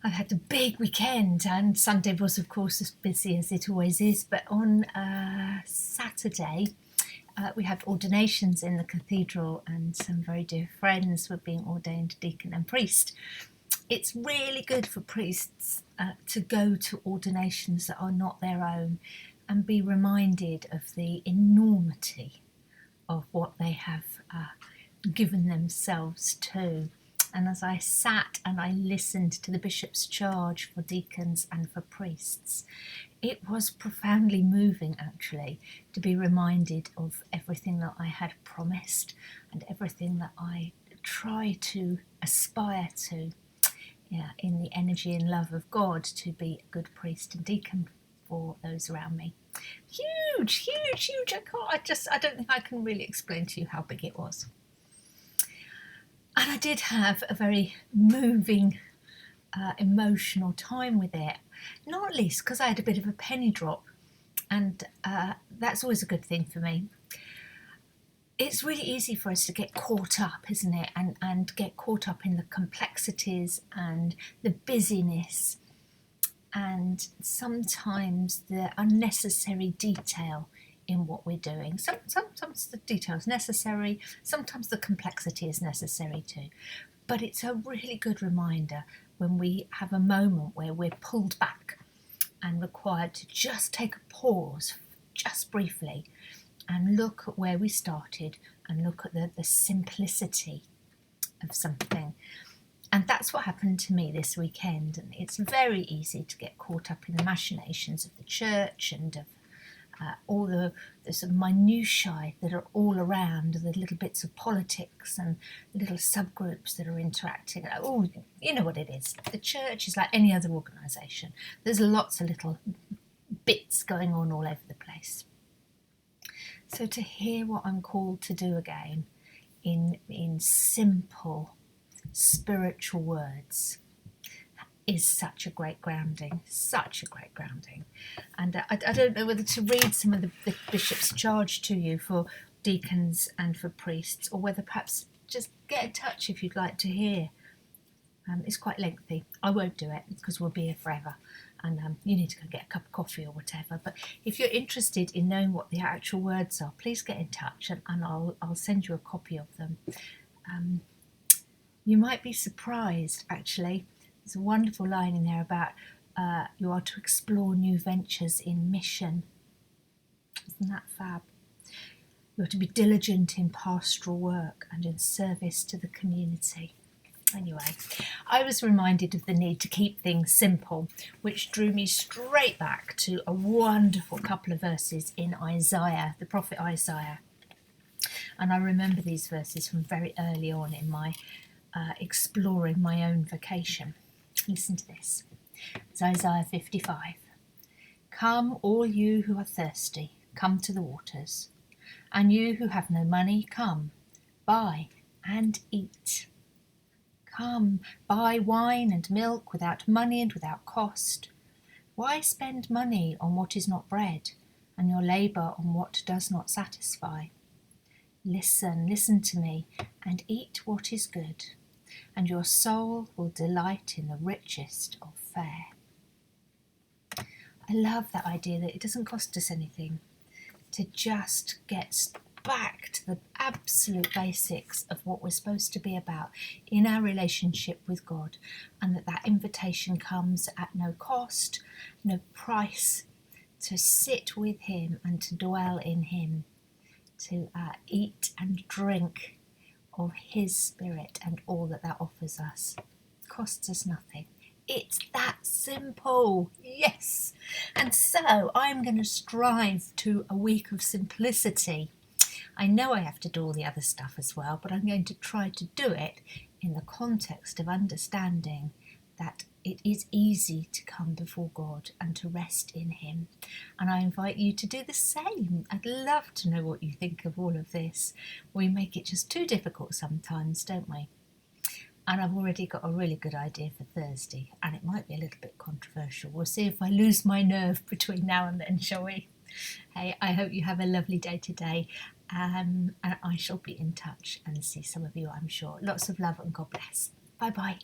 I've had a big weekend, and Sunday was, of course, as busy as it always is. But on Saturday, we had ordinations in the cathedral, and some very dear friends were being ordained deacon and priest. It's really good for priests to go to ordinations that are not their own and be reminded of the enormity of what they have given themselves to. And as I sat and I listened to the bishop's charge for deacons and for priests, it was profoundly moving, actually, to be reminded of everything that I had promised and everything that I try to aspire to, in the energy and love of God, to be a good priest and deacon for those around me. Huge, huge, huge. I don't think I can really explain to you how big it was. And I did have a very moving, emotional time with it, not least because I had a bit of a penny drop, and that's always a good thing for me. It's really easy for us to get caught up, isn't it, and get caught up in the complexities and the busyness and sometimes the unnecessary detail in what we're doing. Sometimes the detail is necessary, sometimes the complexity is necessary too. But it's a really good reminder when we have a moment where we're pulled back and required to just take a pause, just briefly, and look at where we started and look at the simplicity of something. And that's what happened to me this weekend. And it's very easy to get caught up in the machinations of the church and of all the sort of minutiae that are all around, the little bits of politics and little subgroups that are interacting. Oh, you know what it is. The church is like any other organisation. There's lots of little bits going on all over the place. So to hear what I'm called to do again in simple spiritual words is such a great grounding, And I don't know whether to read some of the bishop's charge to you for deacons and for priests, or whether perhaps just get in touch if you'd like to hear. It's quite lengthy. I won't do it because we'll be here forever, and you need to go get a cup of coffee or whatever. But if you're interested in knowing what the actual words are, please get in touch, and I'll send you a copy of them. You might be surprised, actually. There's a wonderful line in there about you are to explore new ventures in mission. Isn't that fab? You are to be diligent in pastoral work and in service to the community. Anyway, I was reminded of the need to keep things simple, which drew me straight back to a wonderful couple of verses in Isaiah, the prophet Isaiah. And I remember these verses from very early on in my exploring my own vocation. Listen to this. It's Isaiah 55. Come, all you who are thirsty, come to the waters. And you who have no money, come, buy and eat. Come, buy wine and milk without money and without cost. Why spend money on what is not bread, and your labour on what does not satisfy? Listen to me, and eat what is good, and your soul will delight in the richest of fare. I love that idea that it doesn't cost us anything to just get back to the absolute basics of what we're supposed to be about in our relationship with God, and that invitation comes at no cost, no price, to sit with him and to dwell in him, to eat and drink of his spirit and all that offers us. It costs us nothing. It's that simple. Yes. And so I'm going to strive to a week of simplicity. I know I have to do all the other stuff as well, but I'm going to try to do it in the context of understanding that it is easy to come before God and to rest in him. And I invite you to do the same. I'd love to know what you think of all of this. We make it just too difficult sometimes, don't we? And I've already got a really good idea for Thursday, and it might be a little bit controversial. We'll see if I lose my nerve between now and then, shall we? Hey, I hope you have a lovely day today, and I shall be in touch and see some of you, I'm sure. Lots of love and God bless. Bye-bye.